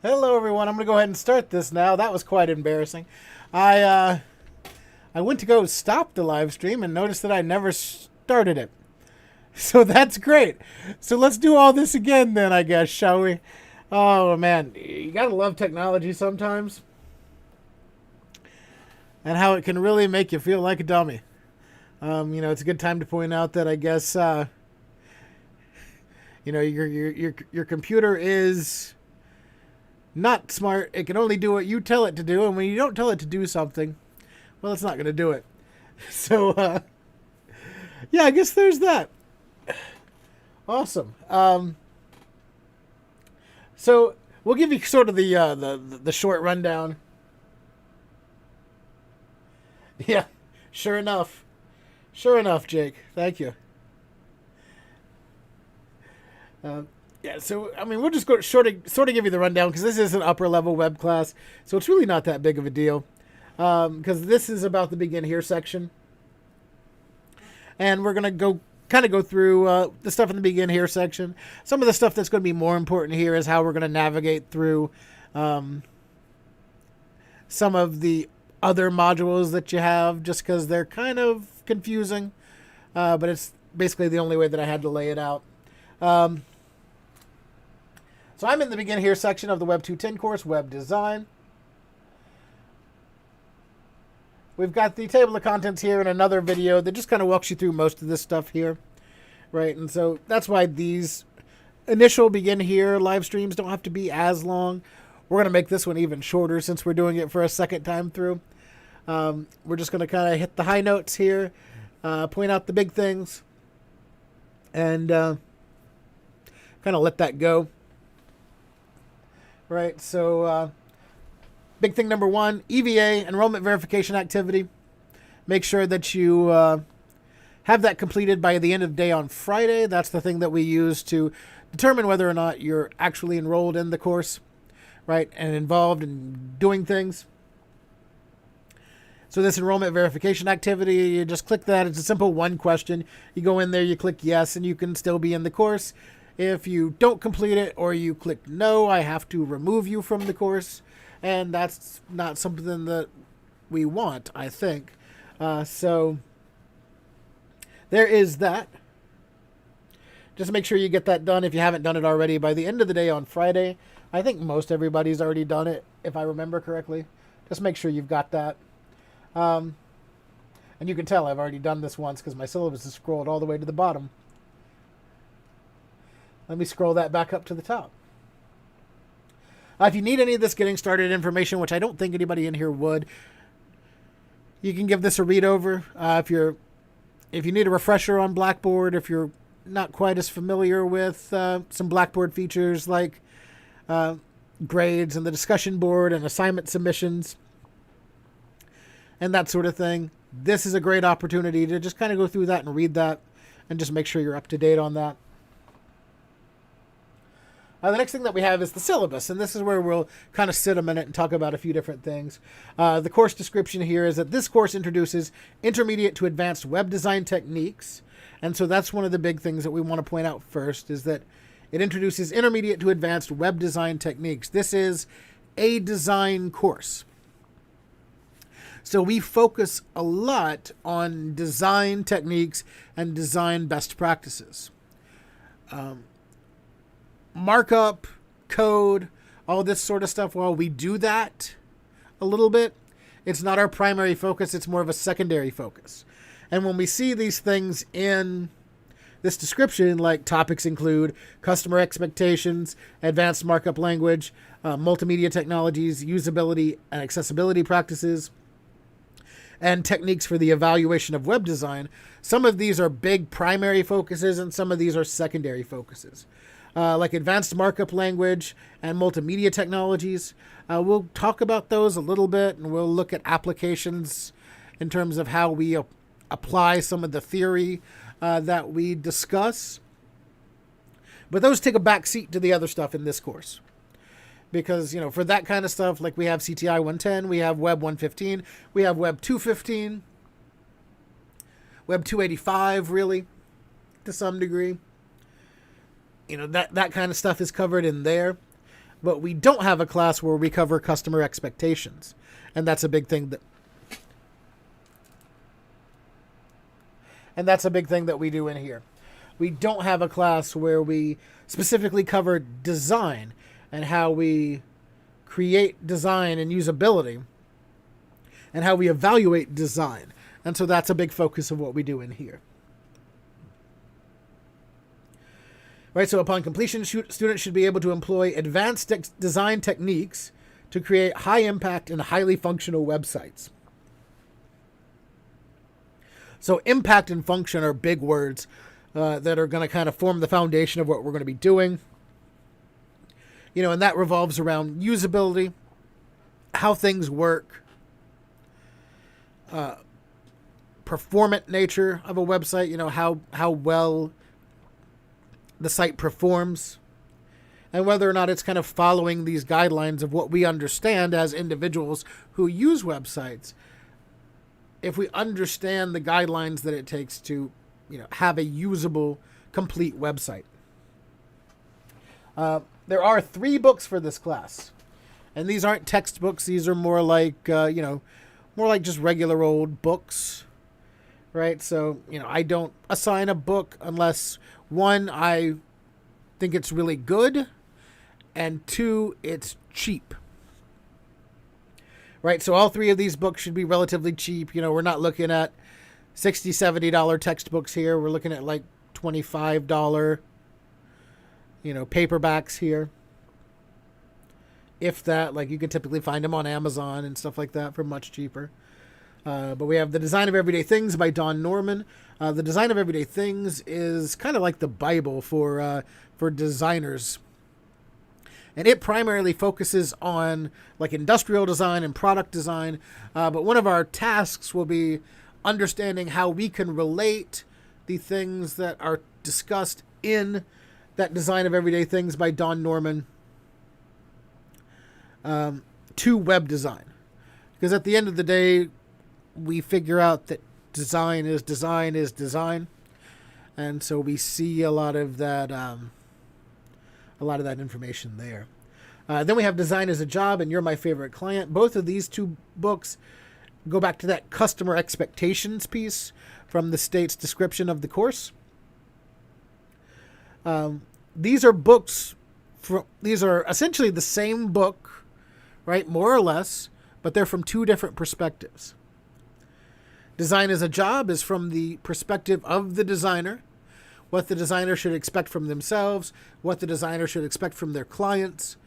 Hello, everyone. I'm going to go ahead and start this now. That was quite embarrassing. I went to go stop the live stream and noticed that I never started it. So that's great. So let's do all this again then, I guess, shall we? Oh, man. You got to love technology sometimes. And how it can really make you feel like a dummy. It's a good time to point out that I guess, your computer is not smart. It can only do what you tell it to do, and when you don't tell it to do something, well, it's not going to do it. So, yeah, I guess there's that. Awesome. So we'll give you sort of the short rundown. Yeah, sure enough, Jake. Thank you. Yeah, so, we'll just go sort of give you the rundown because this is an upper level web class, so it's really not that big of a deal because this is about the begin here section. And we're going to go through the stuff in the begin here section. Some of the stuff that's going to be more important here is how we're going to navigate through some of the other modules that you have just because they're kind of confusing, but it's basically the only way that I had to lay it out. So I'm in the begin here section of the Web 210 course, Web Design. We've got the table of contents here in another video that just kind of walks you through most of this stuff here, right? And so that's why these initial begin here live streams don't have to be as long. We're going to make this one even shorter since we're doing it for a second time through. We're just going to kind of hit the high notes here, point out the big things, and kind of let that go. Right, so big thing number one, EVA, enrollment verification activity. Make sure that you have that completed by the end of the day on Friday. That's the thing that we use to determine whether or not you're actually enrolled in the course, right, and involved in doing things. So this enrollment verification activity, you just click that. It's a simple one question. You go in there, you click yes, and you can still be in the course. If you don't complete it or you click no, I have to remove you from the course. And that's not something that we want, I think. So there is that. Just make sure you get that done if you haven't done it already by the end of the day on Friday. I think most everybody's already done it, if I remember correctly. Just make sure you've got that. And you can tell I've already done this once because my syllabus is scrolled all the way to the bottom. Let me scroll that back up to the top. If you need any of this getting started information, which I don't think anybody in here would, you can give this a read over. If you need a refresher on Blackboard, if you're not quite as familiar with some Blackboard features like grades and the discussion board and assignment submissions and that sort of thing, this is a great opportunity to just kind of go through that and read that and just make sure you're up to date on that. The next thing that we have is the syllabus, and this is where we'll kind of sit a minute and talk about a few different things. The course description here is that this course introduces intermediate to advanced web design techniques, and so that's one of the big things that we want to point out first, is that It introduces intermediate to advanced web design techniques. This is a design course. So we focus a lot on design techniques and design best practices. Markup, code, all this sort of stuff, while we do that a little bit, it's not our primary focus. It's more of a secondary focus. And when we see these things in this description, like topics include customer expectations, advanced markup language, multimedia technologies, usability and accessibility practices, and techniques for the evaluation of web design, some of these are big primary focuses and some of these are secondary focuses. Like advanced markup language and multimedia technologies. We'll talk about those a little bit, and we'll look at applications in terms of how we apply some of the theory that we discuss. But those take a back seat to the other stuff in this course. Because, for that kind of stuff, like we have CTI 110, we have Web 115, we have Web 215, Web 285, really, to some degree. That kind of stuff is covered in there. But we don't have a class where we cover customer expectations. And that's a big thing that we do in here. We don't have a class where we specifically cover design and how we create design and usability and how we evaluate design. And so that's a big focus of what we do in here. Right, so upon completion, students should be able to employ advanced design techniques to create high impact and highly functional websites. So impact and function are big words that are going to kind of form the foundation of what we're going to be doing. And that revolves around usability, how things work, performant nature of a website, how well the site performs, and whether or not it's kind of following these guidelines of what we understand as individuals who use websites. If we understand the guidelines that it takes to, have a usable, complete website. There are 3 books for this class, and these aren't textbooks. These are more like, more like just regular old books, right? So, I don't assign a book unless, 1, I think it's really good, and 2, it's cheap. Right, so all 3 of these books should be relatively cheap. We're not looking at $60, $70 textbooks here. We're looking at like $25, paperbacks here. If that, like you can typically find them on Amazon and stuff like that for much cheaper. But we have The Design of Everyday Things by Don Norman. The Design of Everyday Things is kind of like the Bible for designers. And it primarily focuses on like industrial design and product design. But one of our tasks will be understanding how we can relate the things that are discussed in that Design of Everyday Things by Don Norman to web design. Because at the end of the day, we figure out that design is design. And so we see a lot of that information there. Then we have Design as a Job and You're My Favorite Client. Both of these 2 books go back to that customer expectations piece from the state's description of the course. These are books. These are essentially the same book, right? More or less, but they're from 2 different perspectives. Design as a Job is from the perspective of the designer, what the designer should expect from themselves, what the designer should expect from their clients,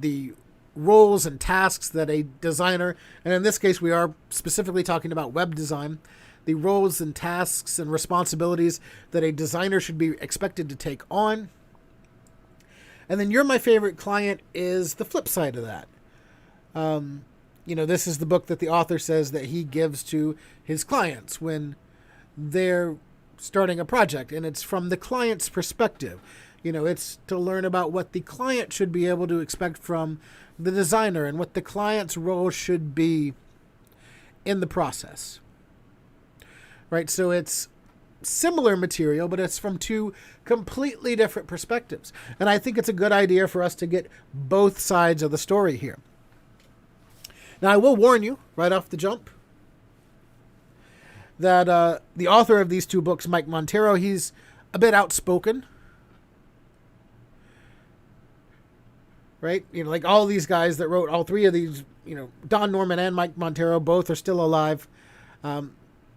the roles and tasks that a designer, and in this case we are specifically talking about web design, the roles and tasks and responsibilities that a designer should be expected to take on. And then You're My Favorite Client is the flip side of that. This is the book that the author says that he gives to his clients when they're starting a project, and it's from the client's perspective. It's to learn about what the client should be able to expect from the designer and what the client's role should be in the process. Right? So it's similar material, but it's from two completely different perspectives. And I think it's a good idea for us to get both sides of the story here. Now, I will warn you right off the jump that the author of these two books, Mike Monteiro, he's a bit outspoken. Right? You know, like all these guys that wrote all three of these, you know, Don Norman and Mike Monteiro, both are still alive.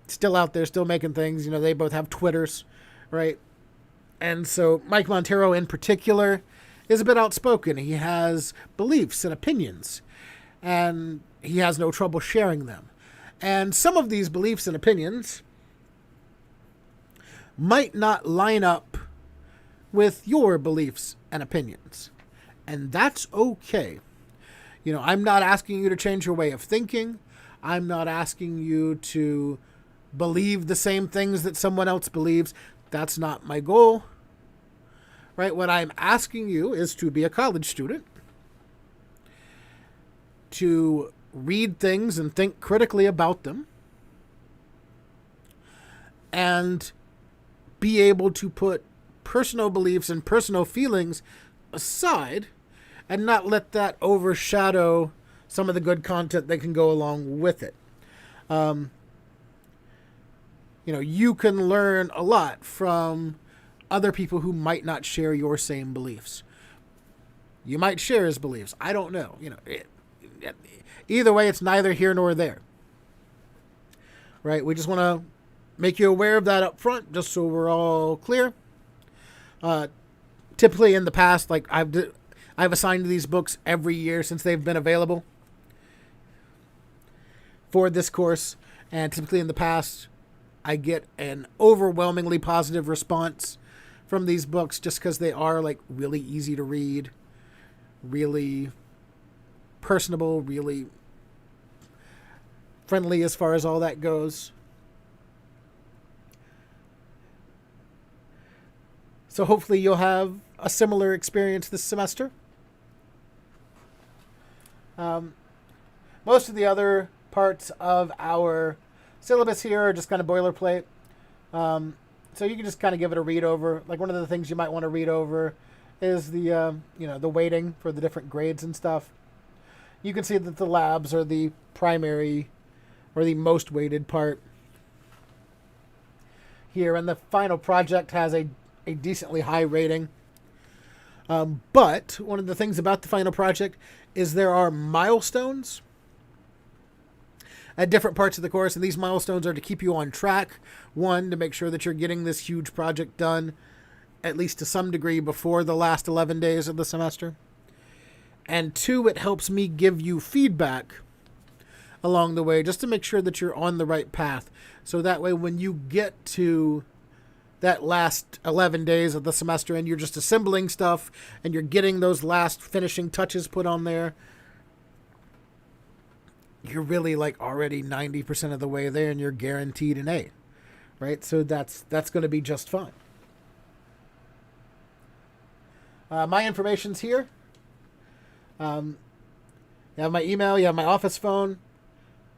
Still out there, still making things. You know, they both have Twitters, right? And so Mike Monteiro in particular is a bit outspoken. He has beliefs and opinions, and he has no trouble sharing them. And some of these beliefs and opinions might not line up with your beliefs and opinions. And that's okay. You know, I'm not asking you to change your way of thinking. I'm not asking you to believe the same things that someone else believes. That's not my goal. Right? What I'm asking you is to be a college student, to read things and think critically about them, and be able to put personal beliefs and personal feelings aside and not let that overshadow some of the good content that can go along with it. You know, you can learn a lot from other people who might not share your same beliefs. You might share his beliefs. I don't know. You know, either way, it's neither here nor there. Right? We just want to make you aware of that up front, just so we're all clear. Typically in the past, like I've assigned these books every year since they've been available for this course, and typically in the past, I get an overwhelmingly positive response from these books just because they are like really easy to read, really personable, really friendly as far as all that goes. So hopefully you'll have a similar experience this semester. Most of the other parts of our syllabus here are just kind of boilerplate. So you can just kind of give it a read over. Like one of the things you might want to read over is the, the weighting for the different grades and stuff. You can see that the labs are the primary or the most weighted part here. And the final project has a decently high rating. But one of the things about the final project is there are milestones at different parts of the course, and these milestones are to keep you on track. One, to make sure that you're getting this huge project done, at least to some degree, before the last 11 days of the semester. And two, it helps me give you feedback along the way, just to make sure that you're on the right path. So that way, when you get to that last 11 days of the semester and you're just assembling stuff and you're getting those last finishing touches put on there, you're really like already 90% of the way there and you're guaranteed an A, right? So that's going to be just fine. My information's here. You have my email, you have my office phone.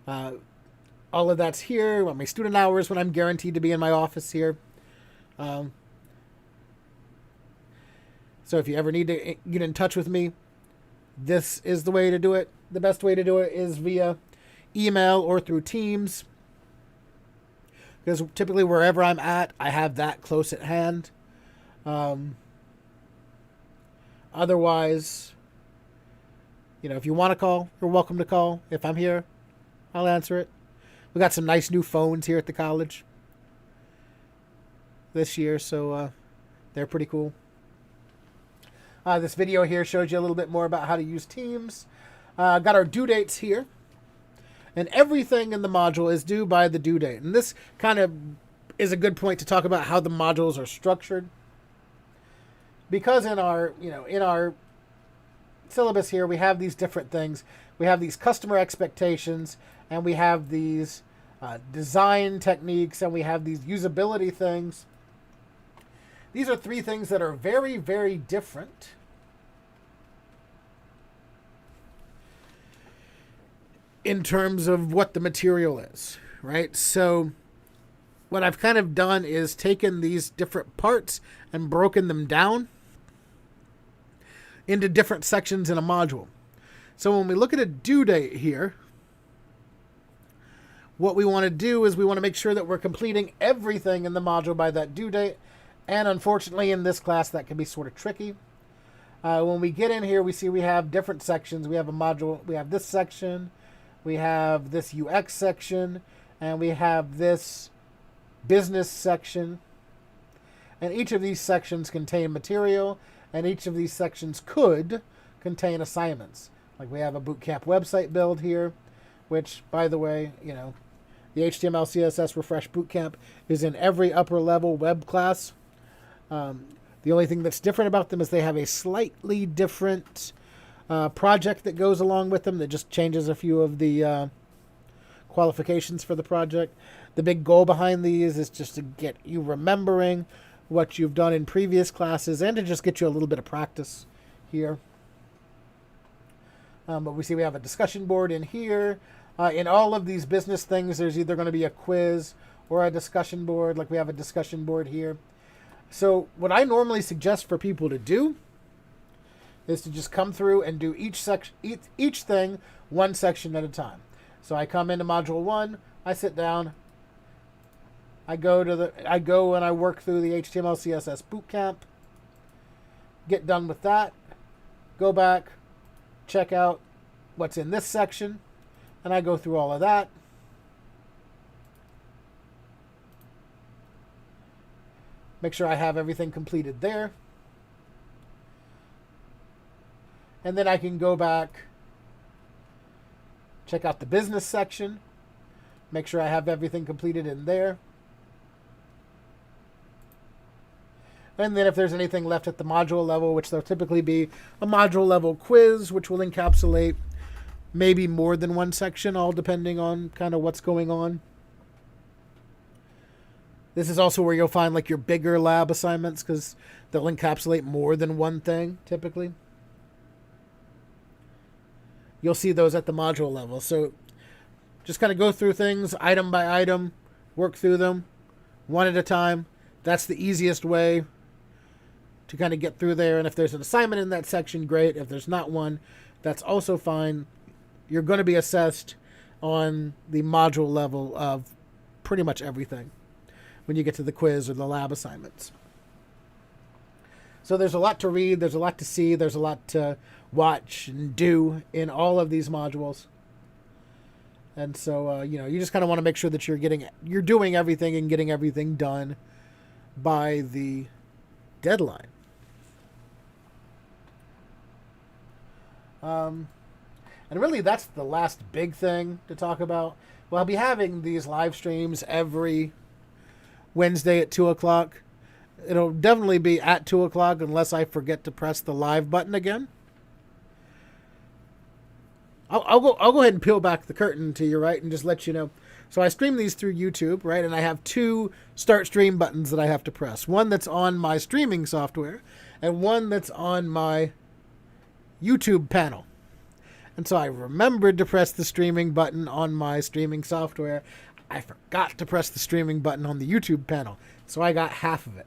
All of that's here. My student hours when I'm guaranteed to be in my office here. So if you ever need to get in touch with me, this is the way to do it. The best way to do it is via email or through Teams, because typically wherever I'm at, I have that close at hand. Otherwise, if you want to call, you're welcome to call. If I'm here, I'll answer it. We got some nice new phones here at the college this year, so they're pretty cool. This video here shows you a little bit more about how to use Teams. Got our due dates here. And everything in the module is due by the due date. And this kind of is a good point to talk about how the modules are structured. Because in our syllabus here, we have these different things. We have these customer expectations, and we have these design techniques, and we have these usability things. These are three things that are very, very different. In terms of what the material is, right? So what I've kind of done is taken these different parts and broken them down into different sections in a module. So when we look at a due date here, what we want to do is we want to make sure that we're completing everything in the module by that due date. And unfortunately, in this class, that can be sort of tricky. When we get in here, we see we have different sections. We have a module. We have this section. We have this UX section. And we have this business section. And each of these sections contain material. And each of these sections could contain assignments. Like we have a bootcamp website build here, which, by the way, the HTML, CSS Refresh Bootcamp is in every upper level web class. The only thing that's different about them is they have a slightly different project that goes along with them that just changes a few of the qualifications for the project. The big goal behind these is just to get you remembering what you've done in previous classes and to just get you a little bit of practice here. But we see we have a discussion board in here. In all of these business things, there's either going to be a quiz or a discussion board, like we have a discussion board here. So what I normally suggest for people to do is to just come through and do each thing one section at a time. So I come into module 1, I sit down, I go and I work through the HTML, CSS bootcamp, get done with that, go back, check out what's in this section, and I go through all of that. Make sure I have everything completed there. And then I can go back, check out the business section, make sure I have everything completed in there. And then if there's anything left at the module level, which there'll typically be a module level quiz, which will encapsulate maybe more than one section, all depending on kind of what's going on. This is also where you'll find like your bigger lab assignments because they'll encapsulate more than one thing typically. You'll see those at the module level. So just kind of go through things item by item, work through them one at a time. That's the easiest way to kind of get through there. And if there's an assignment in that section, great. If there's not one, that's also fine. You're going to be assessed on the module level of pretty much everything when you get to the quiz or the lab assignments. So there's a lot to read, there's a lot to see, there's a lot to watch and do in all of these modules. And so, you just kind of want to make sure that you're doing everything and getting everything done by the deadline. And really, that's the last big thing to talk about. Well, I'll be having these live streams every Wednesday at 2 o'clock. It'll definitely be at 2 o'clock unless I forget to press the live button again. I'll go ahead and peel back the curtain to your right and just let you know. So I stream these through YouTube, right? And I have 2 start stream buttons that I have to press. One that's on my streaming software and one that's on my YouTube panel. And so I remembered to press the streaming button on my streaming software. I forgot to press the streaming button on the YouTube panel. So I got half of it.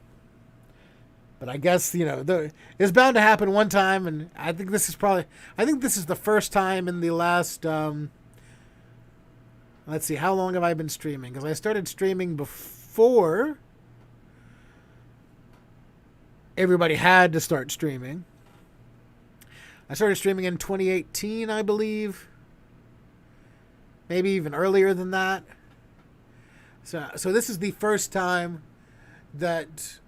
But I guess, it's bound to happen one time. And I think this is the first time in the last, let's see, how long have I been streaming? Because I started streaming before everybody had to start streaming. I started streaming in 2018, I believe. Maybe even earlier than that. So this is the first time that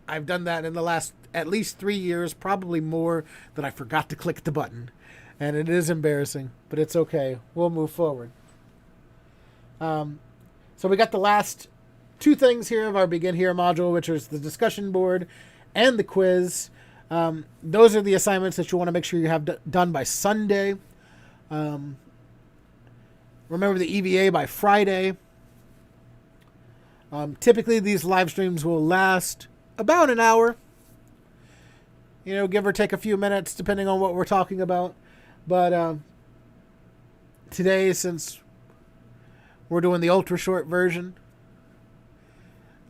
I've done that in the last at least 3 years, probably more, that I forgot to click the button. And it is embarrassing, but it's okay. We'll move forward. So we got the last 2 things here of our Begin Here module, which is the discussion board and the quiz. Those are the assignments that you want to make sure you have done by Sunday. Remember the EVA by Friday. Typically, these live streams will last about an hour. Give or take a few minutes, depending on what we're talking about. But today, since we're doing the ultra short version,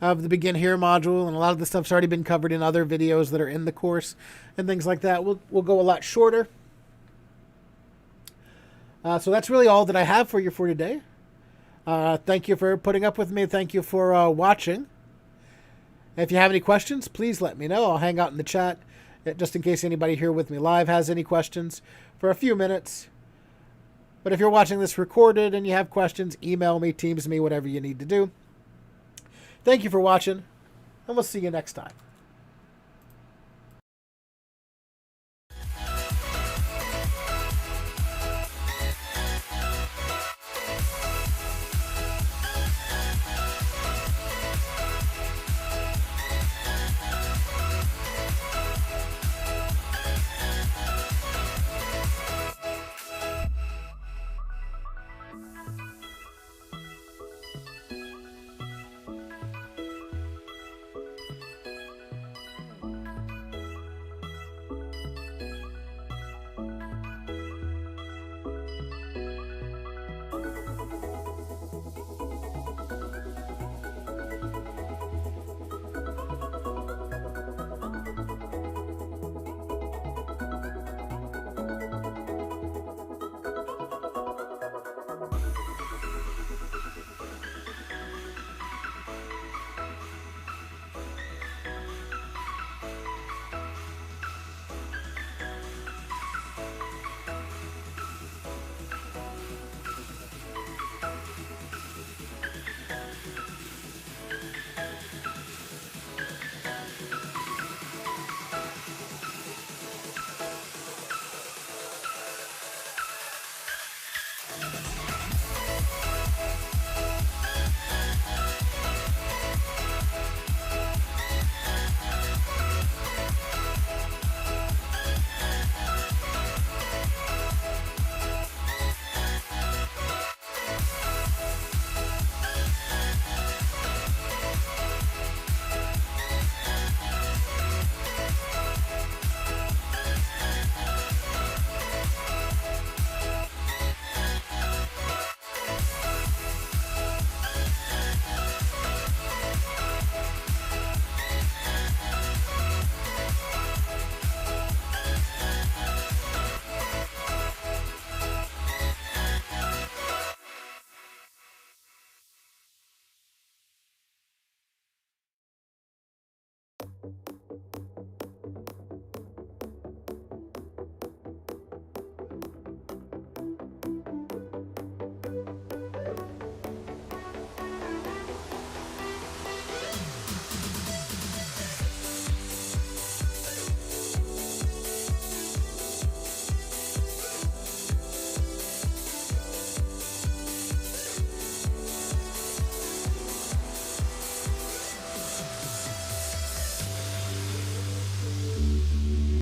of the Begin Here module, and a lot of the stuff's already been covered in other videos that are in the course and things like that. We'll go a lot shorter. So that's really all that I have for you for today. Thank you for putting up with me. Thank you for watching. If you have any questions, please let me know. I'll hang out in the chat just in case anybody here with me live has any questions for a few minutes. But if you're watching this recorded and you have questions, email me, Teams me, whatever you need to do. Thank you for watching, and we'll see you next time.